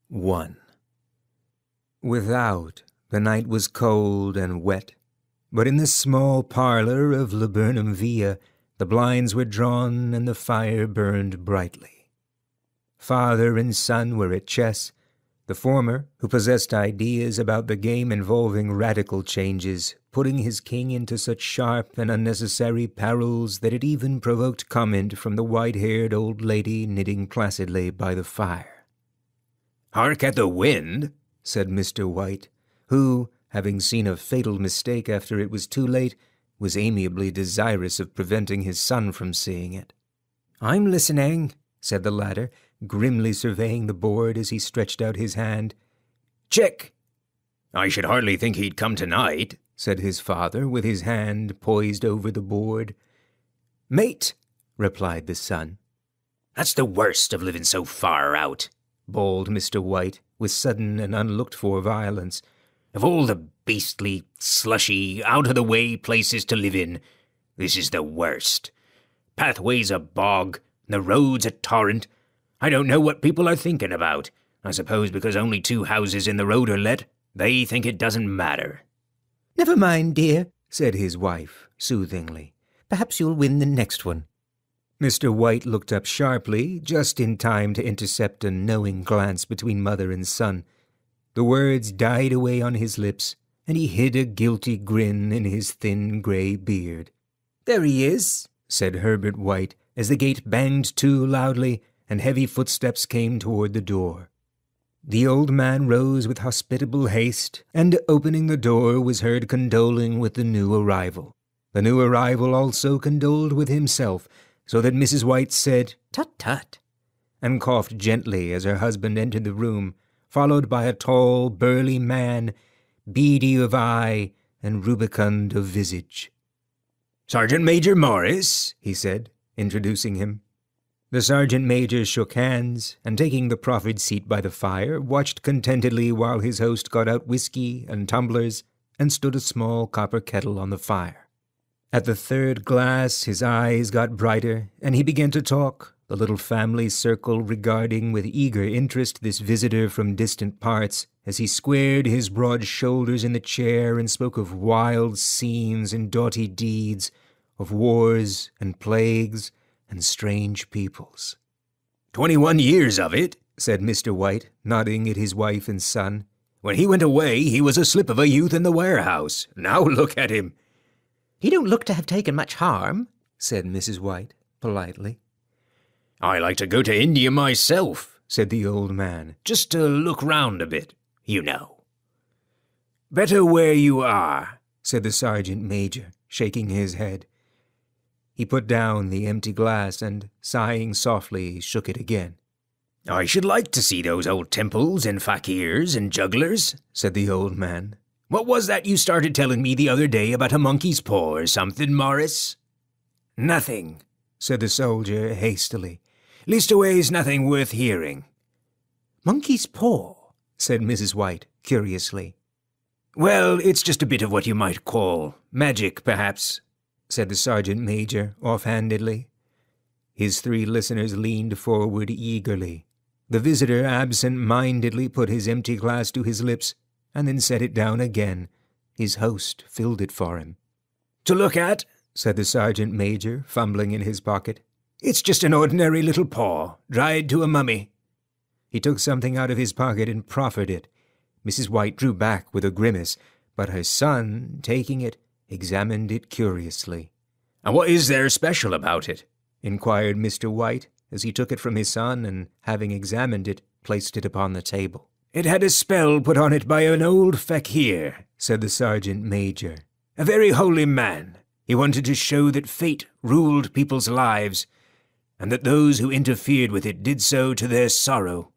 1. Without, the night was cold and wet, but in the small parlour of Laburnum Villa the blinds were drawn and the fire burned brightly. Father and son were at chess, the former, who possessed ideas about the game involving radical changes, putting his king into such sharp and unnecessary perils that it even provoked comment from the white-haired old lady knitting placidly by the fire. "Hark at the wind," said Mr. White, who, having seen a fatal mistake after it was too late, was amiably desirous of preventing his son from seeing it. "I'm listening," said the latter, grimly surveying the board as he stretched out his hand. "Check!" "I should hardly think he'd come tonight," said his father, with his hand poised over the board. "Mate," replied the son. "That's the worst of living so far out," bawled Mr. White, with sudden and unlooked-for violence. "Of all the beastly, slushy, out-of-the-way places to live in, this is the worst. Pathway's a bog, and the road's a torrent. I don't know what people are thinking about. I suppose because only 2 houses in the road are let, they think it doesn't matter." "Never mind, dear," said his wife, soothingly. "Perhaps you'll win the next one." Mr. White looked up sharply, just in time to intercept a knowing glance between mother and son. The words died away on his lips, and he hid a guilty grin in his thin grey beard. "There he is," said Herbert White, as the gate banged to loudly, and heavy footsteps came toward the door. The old man rose with hospitable haste, and opening the door was heard condoling with the new arrival. The new arrival also condoled with himself, so that Mrs. White said, "Tut, tut," and coughed gently as her husband entered the room, followed by a tall, burly man, beady of eye and rubicund of visage. "Sergeant Major Morris," he said, introducing him. The sergeant major shook hands, and taking the proffered seat by the fire, watched contentedly while his host got out whiskey and tumblers and stood a small copper kettle on the fire. At the 3rd glass his eyes got brighter, and he began to talk, the little family circle regarding with eager interest this visitor from distant parts, as he squared his broad shoulders in the chair and spoke of wild scenes and doughty deeds, of wars and plagues and strange peoples. 21 years of it," said Mr. White, nodding at his wife and son. "When he went away, he was a slip of a youth in the warehouse. Now look at him." "He don't look to have taken much harm," said Mrs. White, politely. "I like to go to India myself," said the old man, "just to look round a bit, you know." "Better where you are," said the sergeant major, shaking his head. He put down the empty glass and, sighing softly, shook it again. "I should like to see those old temples and fakirs and jugglers," said the old man. "What was that you started telling me the other day about a monkey's paw or something, Morris?" "Nothing," said the soldier hastily. "Leastways, nothing worth hearing." "Monkey's paw?" said Mrs. White, curiously. "Well, it's just a bit of what you might call magic, perhaps," said the sergeant major offhandedly. His 3 listeners leaned forward eagerly. The visitor absent-mindedly put his empty glass to his lips and then set it down again. His host filled it for him. "To look at," said the sergeant major, fumbling in his pocket. "It's just an ordinary little paw, dried to a mummy." He took something out of his pocket and proffered it. Mrs. White drew back with a grimace, but her son, taking it, examined it curiously. "And what is there special about it?" inquired Mr. White, as he took it from his son and, having examined it, placed it upon the table. "It had a spell put on it by an old fakir," said the sergeant major. "A very holy man. He wanted to show that fate ruled people's lives, and that those who interfered with it did so to their sorrow.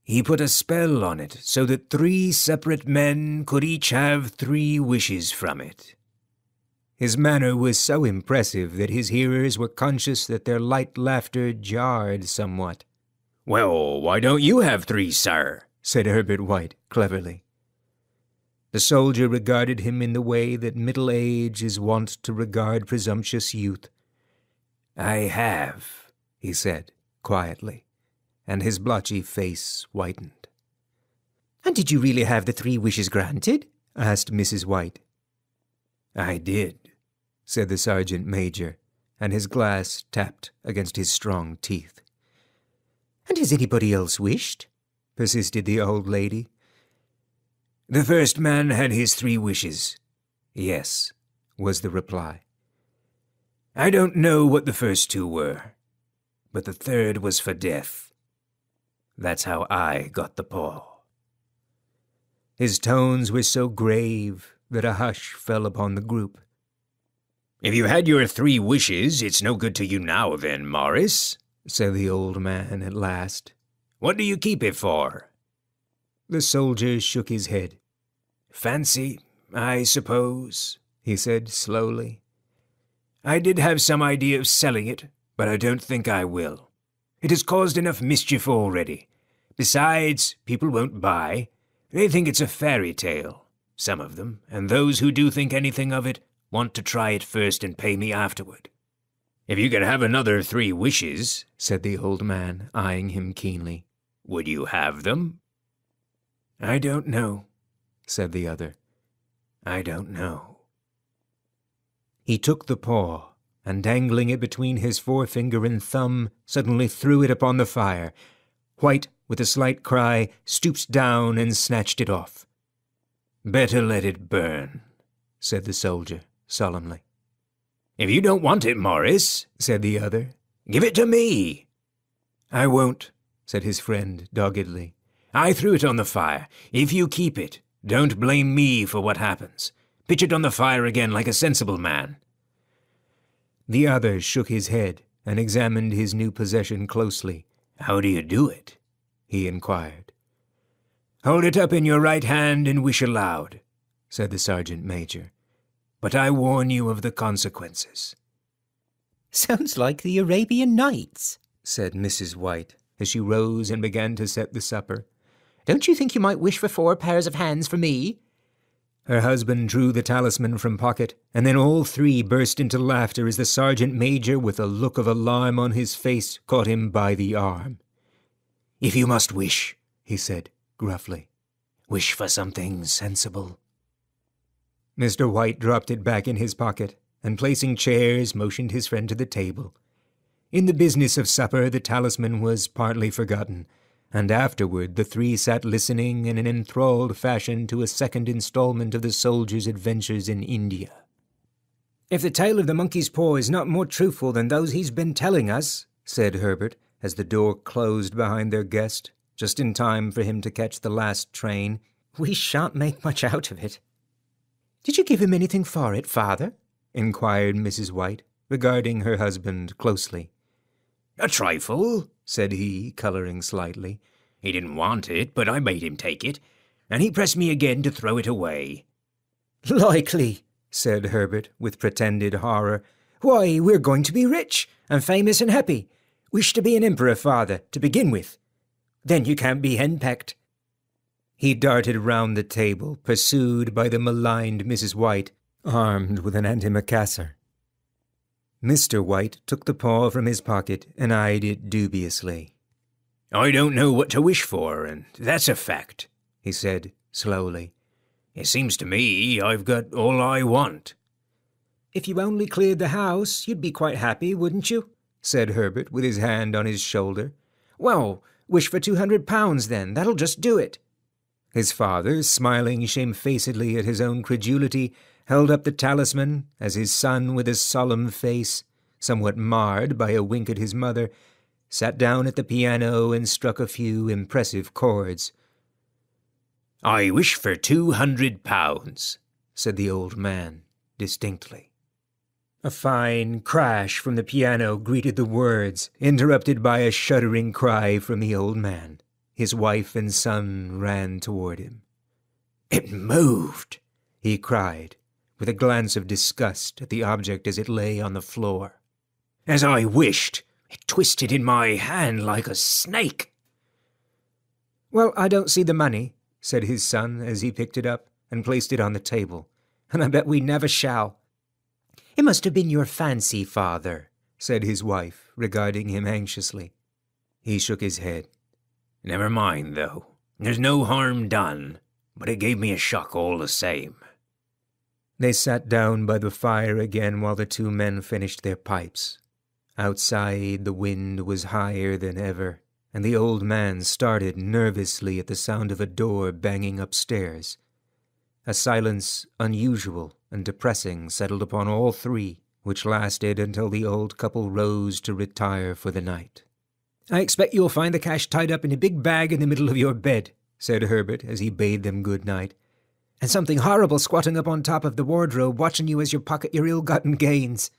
He put a spell on it so that 3 separate men could each have 3 wishes from it." His manner was so impressive that his hearers were conscious that their light laughter jarred somewhat. "Well, why don't you have 3, sir?" said Herbert White cleverly. The soldier regarded him in the way that middle age is wont to regard presumptuous youth. "I have," he said quietly, and his blotchy face whitened. "And did you really have the 3 wishes granted?" asked Mrs. White. "I did," said the sergeant major, and his glass tapped against his strong teeth. "And has anybody else wished?" persisted the old lady. "The first man had his 3 wishes. Yes," was the reply. "I don't know what the first 2 were, but the 3rd was for death. That's how I got the paw." His tones were so grave that a hush fell upon the group. "If you had your 3 wishes, it's no good to you now then, Morris," said the old man at last. "What do you keep it for?" The soldier shook his head. "Fancy, I suppose," he said slowly. "I did have some idea of selling it, but I don't think I will. It has caused enough mischief already. Besides, people won't buy. They think it's a fairy tale, some of them, and those who do think anything of it want to try it first and pay me afterward." "If you could have another 3 wishes," said the old man, eyeing him keenly, "would you have them?" "I don't know," said the other. "I don't know." He took the paw, and dangling it between his forefinger and thumb, suddenly threw it upon the fire. White, with a slight cry, stooped down and snatched it off. "Better let it burn," said the soldier solemnly. "If you don't want it, Morris," said the other, "give it to me." "I won't," said his friend doggedly. "I threw it on the fire. If you keep it, don't blame me for what happens. Pitch it on the fire again like a sensible man." The other shook his head and examined his new possession closely. "How do you do it?" he inquired. "Hold it up in your right hand and wish aloud," said the sergeant major. "But I warn you of the consequences." "Sounds like the Arabian Nights," said Mrs. White, as she rose and began to set the supper. "Don't you think you might wish for 4 pairs of hands for me?" Her husband drew the talisman from pocket, and then all 3 burst into laughter as the sergeant major, with a look of alarm on his face, caught him by the arm. "If you must wish," he said gruffly, "wish for something sensible." Mr. White dropped it back in his pocket, and placing chairs, motioned his friend to the table. In the business of supper, the talisman was partly forgotten, and afterward the 3 sat listening in an enthralled fashion to a second installment of the soldier's adventures in India. "If the tale of the monkey's paw is not more truthful than those he's been telling us," said Herbert, as the door closed behind their guest, just in time for him to catch the last train, "we shan't make much out of it." "Did you give him anything for it, father?" inquired Mrs. White, regarding her husband closely. "A trifle," said he, colouring slightly. "He didn't want it, but I made him take it, and he pressed me again to throw it away." "Likely," said Herbert, with pretended horror. "Why, we're going to be rich, and famous and happy. Wish to be an emperor, father, to begin with. Then you can't be henpecked." He darted round the table, pursued by the maligned Mrs. White, armed with an antimacassar. Mr. White took the paw from his pocket and eyed it dubiously. "I don't know what to wish for, and that's a fact," he said slowly. "It seems to me I've got all I want." "If you only cleared the house, you'd be quite happy, wouldn't you?" said Herbert, with his hand on his shoulder. "Well, wish for £200 then, that'll just do it." His father, smiling shamefacedly at his own credulity, held up the talisman as his son, with a solemn face, somewhat marred by a wink at his mother, sat down at the piano and struck a few impressive chords. "I wish for £200, said the old man, distinctly. A fine crash from the piano greeted the words, interrupted by a shuddering cry from the old man. His wife and son ran toward him. "It moved," he cried, with a glance of disgust at the object as it lay on the floor. "As I wished, it twisted in my hand like a snake." "Well, I don't see the money," said his son as he picked it up and placed it on the table, "and I bet we never shall." "It must have been your fancy, father," said his wife, regarding him anxiously. He shook his head. "Never mind, though. There's no harm done, but it gave me a shock all the same." They sat down by the fire again while the two men finished their pipes. Outside, the wind was higher than ever, and the old man started nervously at the sound of a door banging upstairs. A silence unusual and depressing settled upon all three, which lasted until the old couple rose to retire for the night. "I expect you'll find the cash tied up in a big bag in the middle of your bed," said Herbert as he bade them good night, "and something horrible squatting up on top of the wardrobe watching you as you pocket your ill-gotten gains."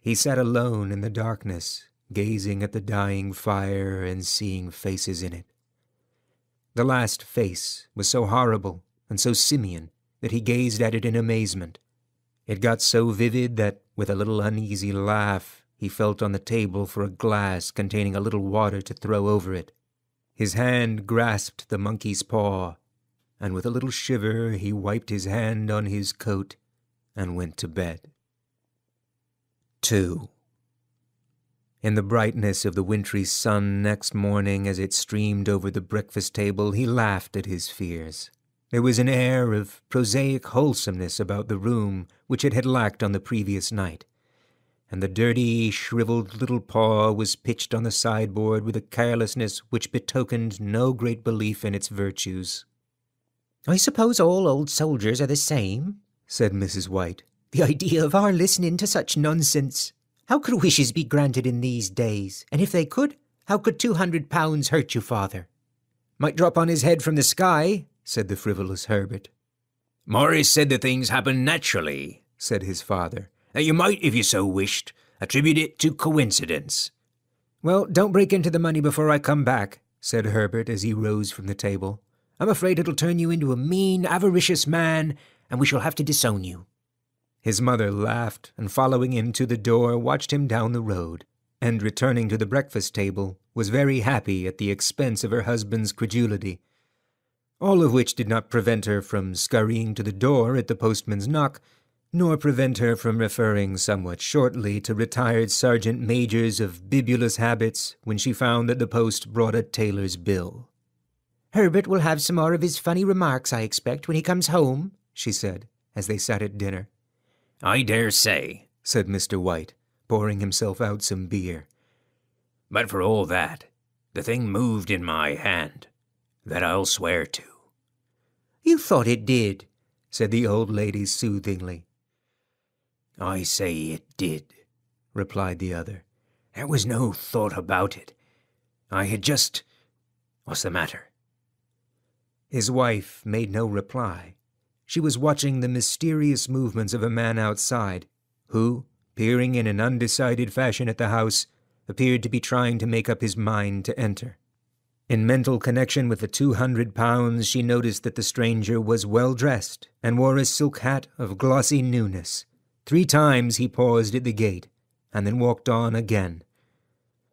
He sat alone in the darkness, gazing at the dying fire and seeing faces in it. The last face was so horrible and so simian that he gazed at it in amazement. It got so vivid that, with a little uneasy laugh, he felt on the table for a glass containing a little water to throw over it. His hand grasped the monkey's paw, and with a little shiver he wiped his hand on his coat and went to bed. 2. In the brightness of the wintry sun next morning as it streamed over the breakfast table, he laughed at his fears. There was an air of prosaic wholesomeness about the room which it had lacked on the previous night, and the dirty, shriveled little paw was pitched on the sideboard with a carelessness which betokened no great belief in its virtues. "I suppose all old soldiers are the same," said Mrs. White. "The idea of our listening to such nonsense! How could wishes be granted in these days? And if they could, how could £200 hurt you, father?" "Might drop on his head from the sky," said the frivolous Herbert. "Morris said the things happen naturally," said his father. "And you might, if you so wished, attribute it to coincidence." "Well, don't break into the money before I come back," said Herbert as he rose from the table. "I'm afraid it'll turn you into a mean, avaricious man, and we shall have to disown you." His mother laughed, and following him to the door, watched him down the road, and returning to the breakfast table, was very happy at the expense of her husband's credulity. All of which did not prevent her from scurrying to the door at the postman's knock, nor prevent her from referring somewhat shortly to retired sergeant majors of bibulous habits when she found that the post brought a tailor's bill. "Herbert will have some more of his funny remarks, I expect, when he comes home," she said, as they sat at dinner. "I dare say," said Mr. White, pouring himself out some beer. "But for all that, the thing moved in my hand. That I'll swear to." "You thought it did," said the old lady soothingly. "I say it did," replied the other. "There was no thought about it. I had just— What's the matter?" His wife made no reply. She was watching the mysterious movements of a man outside, who, peering in an undecided fashion at the house, appeared to be trying to make up his mind to enter. In mental connection with the £200, she noticed that the stranger was well dressed and wore a silk hat of glossy newness. 3 times he paused at the gate, and then walked on again.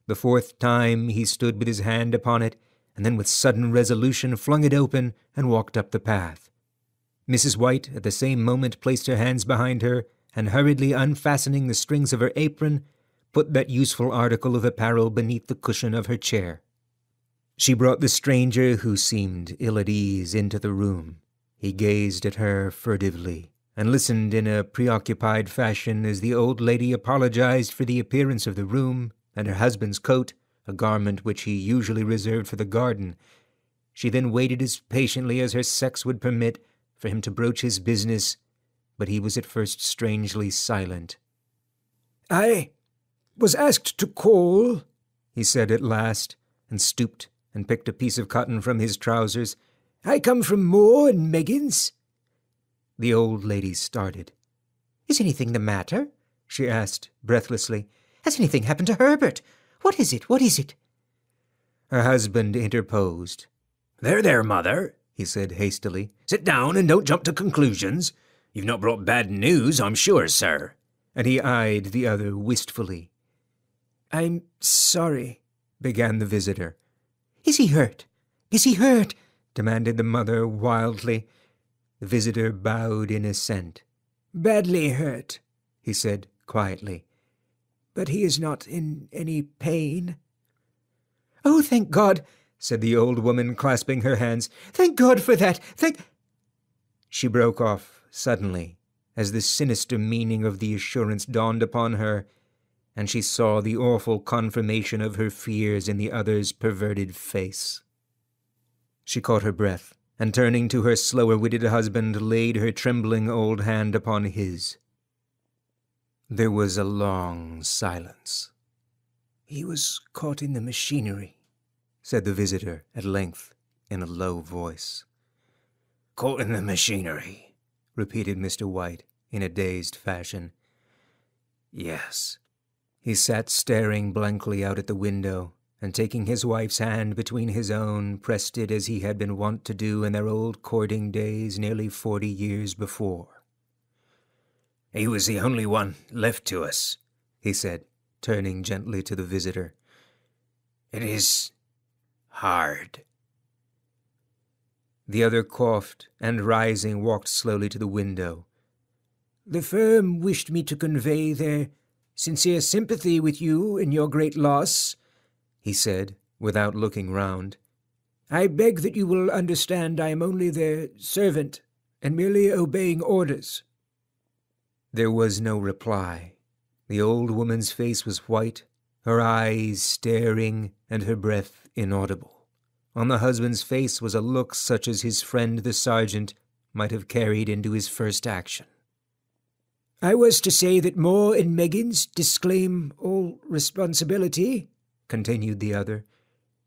The 4th time he stood with his hand upon it, and then with sudden resolution flung it open and walked up the path. Mrs. White at the same moment placed her hands behind her, and hurriedly unfastening the strings of her apron, put that useful article of apparel beneath the cushion of her chair. She brought the stranger, who seemed ill at ease, into the room. He gazed at her furtively, and listened in a preoccupied fashion as the old lady apologized for the appearance of the room and her husband's coat, a garment which he usually reserved for the garden. She then waited as patiently as her sex would permit for him to broach his business, but he was at first strangely silent. "I was asked to call," he said at last, and stooped and picked a piece of cotton from his trousers. "I come from Moore and Meggins." The old lady started. "Is anything the matter?" she asked breathlessly. "Has anything happened to Herbert? What is it? What is it?" Her husband interposed. There, mother," he said hastily. "Sit down and don't jump to conclusions. You've not brought bad news, I'm sure, sir." And he eyed the other wistfully. "I'm sorry," began the visitor. "Is he hurt? Is he hurt?" demanded the mother wildly. The visitor bowed in assent. "Badly hurt," he said quietly. "But he is not in any pain." "Oh, thank God," said the old woman, clasping her hands. "Thank God for that! She broke off suddenly as the sinister meaning of the assurance dawned upon her, and she saw the awful confirmation of her fears in the other's perverted face. She caught her breath, and turning to her slower-witted husband, laid her trembling old hand upon his. There was a long silence. "He was caught in the machinery," said the visitor at length in a low voice. "Caught in the machinery," repeated Mr. White in a dazed fashion. "Yes." He sat staring blankly out at the window, and taking his wife's hand between his own, pressed it as he had been wont to do in their old courting days nearly 40 years before. "He was the only one left to us," he said, turning gently to the visitor. "It is hard." The other coughed, and rising, walked slowly to the window. "The firm wished me to convey their sincere sympathy with you in your great loss," he said, without looking round. "I beg that you will understand I am only their servant, and merely obeying orders." There was no reply. The old woman's face was white, her eyes staring, and her breath inaudible. On the husband's face was a look such as his friend the sergeant might have carried into his first action. "I was to say that Moore and Meggins disclaim all responsibility," continued the other.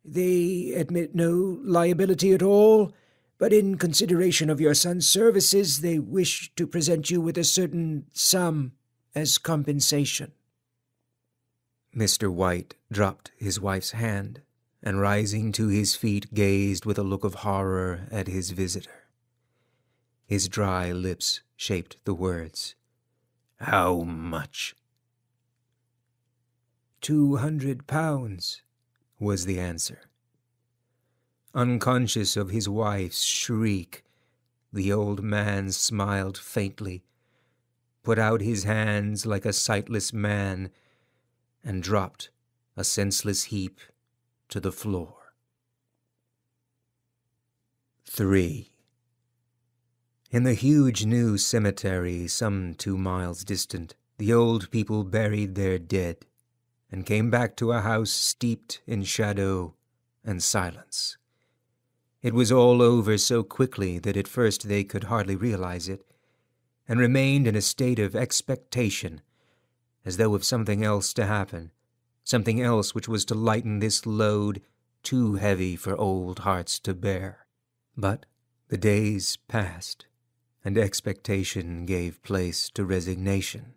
"They admit no liability at all, but in consideration of your son's services, they wish to present you with a certain sum as compensation." Mr. White dropped his wife's hand, and rising to his feet gazed with a look of horror at his visitor. His dry lips shaped the words. "How much?" £200, was the answer. Unconscious of his wife's shriek, the old man smiled faintly, put out his hands like a sightless man, and dropped, a senseless heap, to the floor. 3. In the huge new cemetery, some 2 miles distant, the old people buried their dead, and came back to a house steeped in shadow and silence. It was all over so quickly that at first they could hardly realize it, and remained in a state of expectation, as though of something else to happen, something else which was to lighten this load too heavy for old hearts to bear. But the days passed, and expectation gave place to resignation,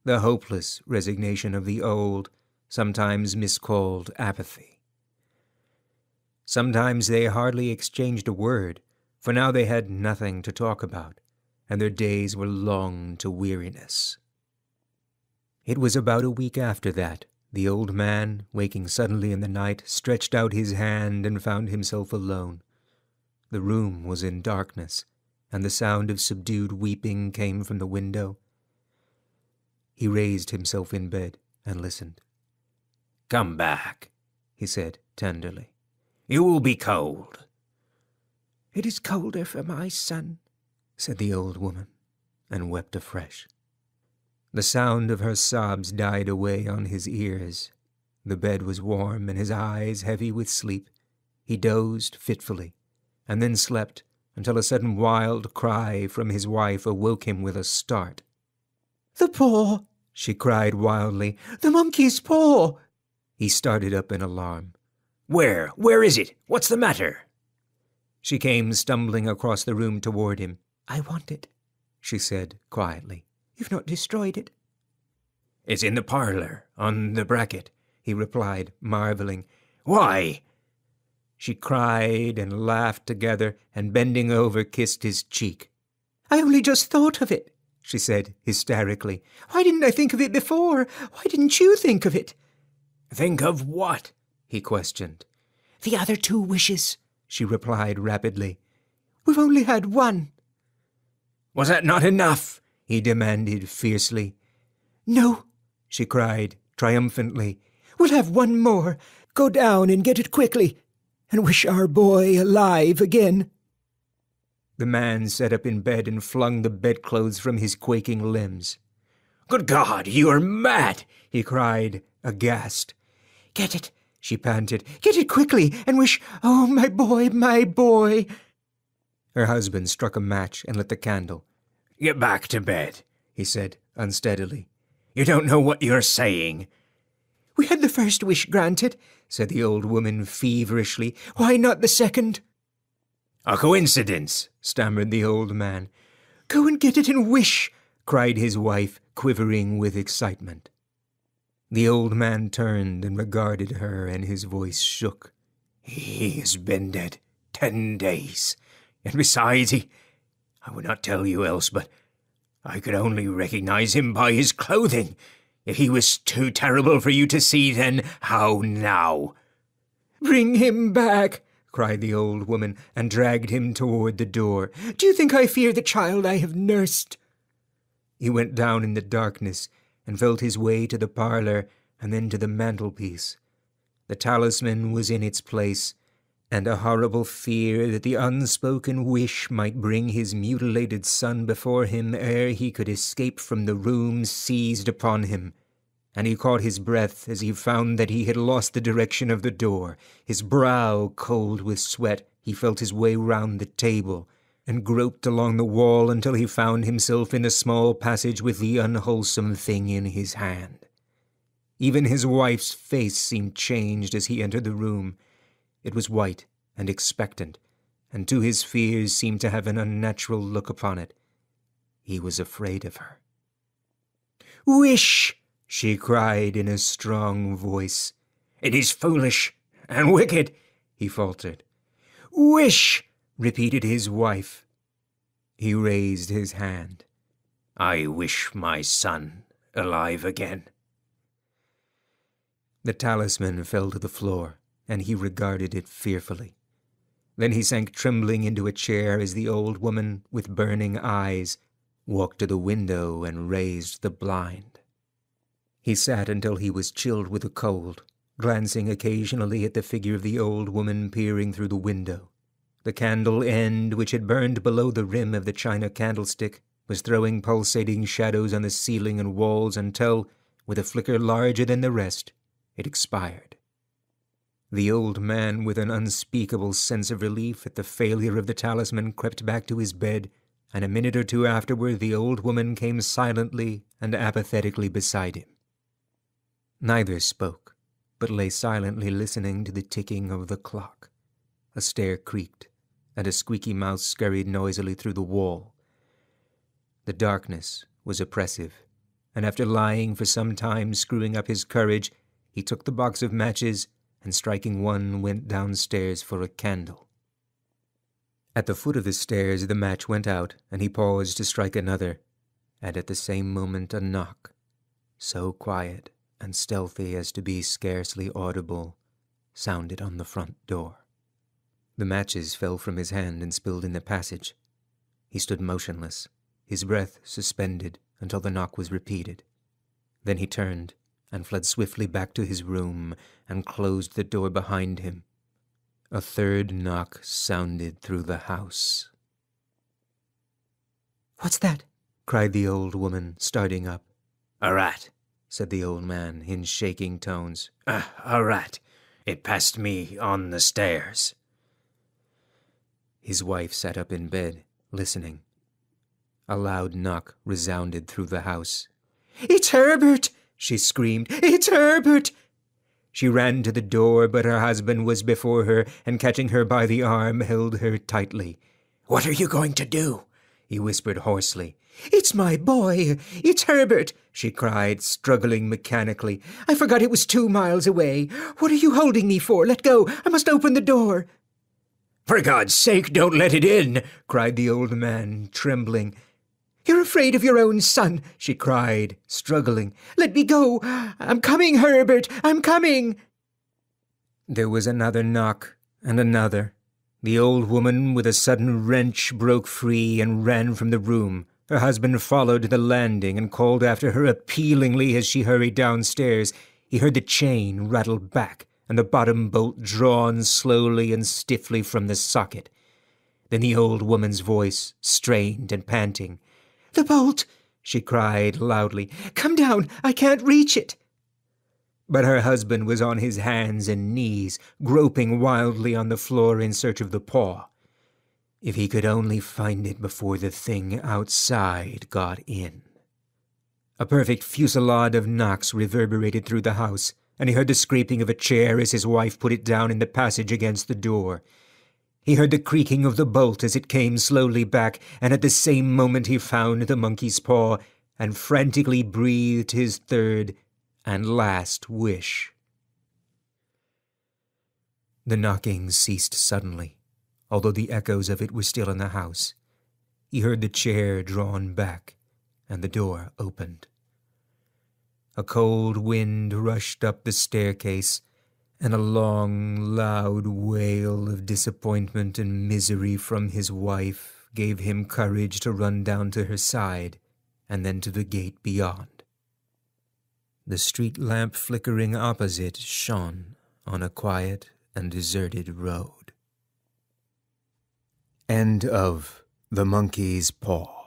the hopeless resignation of the old, sometimes miscalled apathy. Sometimes they hardly exchanged a word, for now they had nothing to talk about, and their days were long to weariness. It was about a week after that, the old man, waking suddenly in the night, stretched out his hand and found himself alone. The room was in darkness, and the sound of subdued weeping came from the window. He raised himself in bed and listened. "Come back," he said tenderly. "You will be cold." "It is colder for my son," said the old woman, and wept afresh. The sound of her sobs died away on his ears. The bed was warm, and his eyes heavy with sleep. He dozed fitfully, and then slept until a sudden wild cry from his wife awoke him with a start. "The paw!" she cried wildly. "The monkey's paw!" He started up in alarm. Where is it? What's the matter?" She came stumbling across the room toward him. "I want it," she said quietly. "You've not destroyed it?" "It's in the parlor, on the bracket," he replied, marveling. "Why?" She cried and laughed together, and bending over kissed his cheek. "I only just thought of it," she said hysterically. "Why didn't I think of it before? Why didn't you think of it?" "Think of what?" he questioned. "The other 2 wishes," she replied rapidly. "We've only had 1. "Was that not enough?" he demanded fiercely. "No," she cried triumphantly. "We'll have 1 more. Go down and get it quickly." and wish our boy alive again." The man sat up in bed and flung the bedclothes from his quaking limbs. "Good God, you are mad!" he cried, aghast. "Get it," she panted. "Get it quickly, and wish, oh, my boy, my boy." Her husband struck a match and lit the candle. "Get back to bed," he said unsteadily. "You don't know what you're saying." "We had the first wish granted," said the old woman feverishly. "Why not the second?" "A coincidence," stammered the old man. "Go and get it and wish," cried his wife, quivering with excitement. The old man turned and regarded her, and his voice shook. "He has been dead 10 days. And besides, I would not tell you else, but I could only recognize him by his clothing. If he was too terrible for you to see, then how now?" "Bring him back," cried the old woman, and dragged him toward the door. "Do you think I fear the child I have nursed?" He went down in the darkness and felt his way to the parlor and then to the mantelpiece. The talisman was in its place, and a horrible fear that the unspoken wish might bring his mutilated son before him ere he could escape from the room seized upon him, and he caught his breath as he found that he had lost the direction of the door. His brow cold with sweat, he felt his way round the table, and groped along the wall until he found himself in the small passage with the unwholesome thing in his hand. Even his wife's face seemed changed as he entered the room. It was white and expectant, and to his fears seemed to have an unnatural look upon it. He was afraid of her. "Wish!" she cried in a strong voice. "It is foolish and wicked," he faltered. "Wish!" repeated his wife. He raised his hand. "I wish my son alive again." The talisman fell to the floor, and he regarded it fearfully. Then he sank trembling into a chair as the old woman, with burning eyes, walked to the window and raised the blind. He sat until he was chilled with the cold, glancing occasionally at the figure of the old woman peering through the window. The candle end, which had burned below the rim of the china candlestick, was throwing pulsating shadows on the ceiling and walls until, with a flicker larger than the rest, it expired. The old man, with an unspeakable sense of relief at the failure of the talisman, crept back to his bed, and a minute or two afterward the old woman came silently and apathetically beside him. Neither spoke, but lay silently listening to the ticking of the clock. A stair creaked, and a squeaky mouse scurried noisily through the wall. The darkness was oppressive, and after lying for some time screwing up his courage, he took the box of matches and, striking one, went downstairs for a candle. At the foot of the stairs the match went out, and he paused to strike another, and at the same moment a knock, so quiet and stealthy as to be scarcely audible, sounded on the front door. The matches fell from his hand and spilled in the passage. He stood motionless, his breath suspended until the knock was repeated. Then he turned and fled swiftly back to his room and closed the door behind him. A third knock sounded through the house. "What's that?" cried the old woman, starting up. "A rat," said the old man in shaking tones. A rat. It passed me on the stairs." His wife sat up in bed, listening. A loud knock resounded through the house. "It's Herbert!" she screamed. "It's Herbert!" She ran to the door, but her husband was before her, and catching her by the arm, held her tightly. "What are you going to do?" he whispered hoarsely. "It's my boy! It's Herbert!" she cried, struggling mechanically. "I forgot it was 2 miles away. What are you holding me for? Let go! I must open the door!" "For God's sake, don't let it in!" cried the old man, trembling. "You're afraid of your own son!" she cried, struggling. "Let me go! I'm coming, Herbert! I'm coming!" There was another knock, and another. The old woman, with a sudden wrench, broke free and ran from the room. Her husband followed to the landing and called after her appealingly as she hurried downstairs. He heard the chain rattle back and the bottom bolt drawn slowly and stiffly from the socket. Then the old woman's voice, strained and panting. "The bolt!" she cried loudly. "Come down! I can't reach it!" But her husband was on his hands and knees, groping wildly on the floor in search of the paw. If he could only find it before the thing outside got in. A perfect fusillade of knocks reverberated through the house, and he heard the scraping of a chair as his wife put it down in the passage against the door. He heard the creaking of the bolt as it came slowly back, and at the same moment he found the monkey's paw and frantically breathed his third and last wish. The knocking ceased suddenly, although the echoes of it were still in the house. He heard the chair drawn back, and the door opened. A cold wind rushed up the staircase, and a long, loud wail of disappointment and misery from his wife gave him courage to run down to her side, and then to the gate beyond. The street lamp flickering opposite shone on a quiet and deserted road. End of The Monkey's Paw.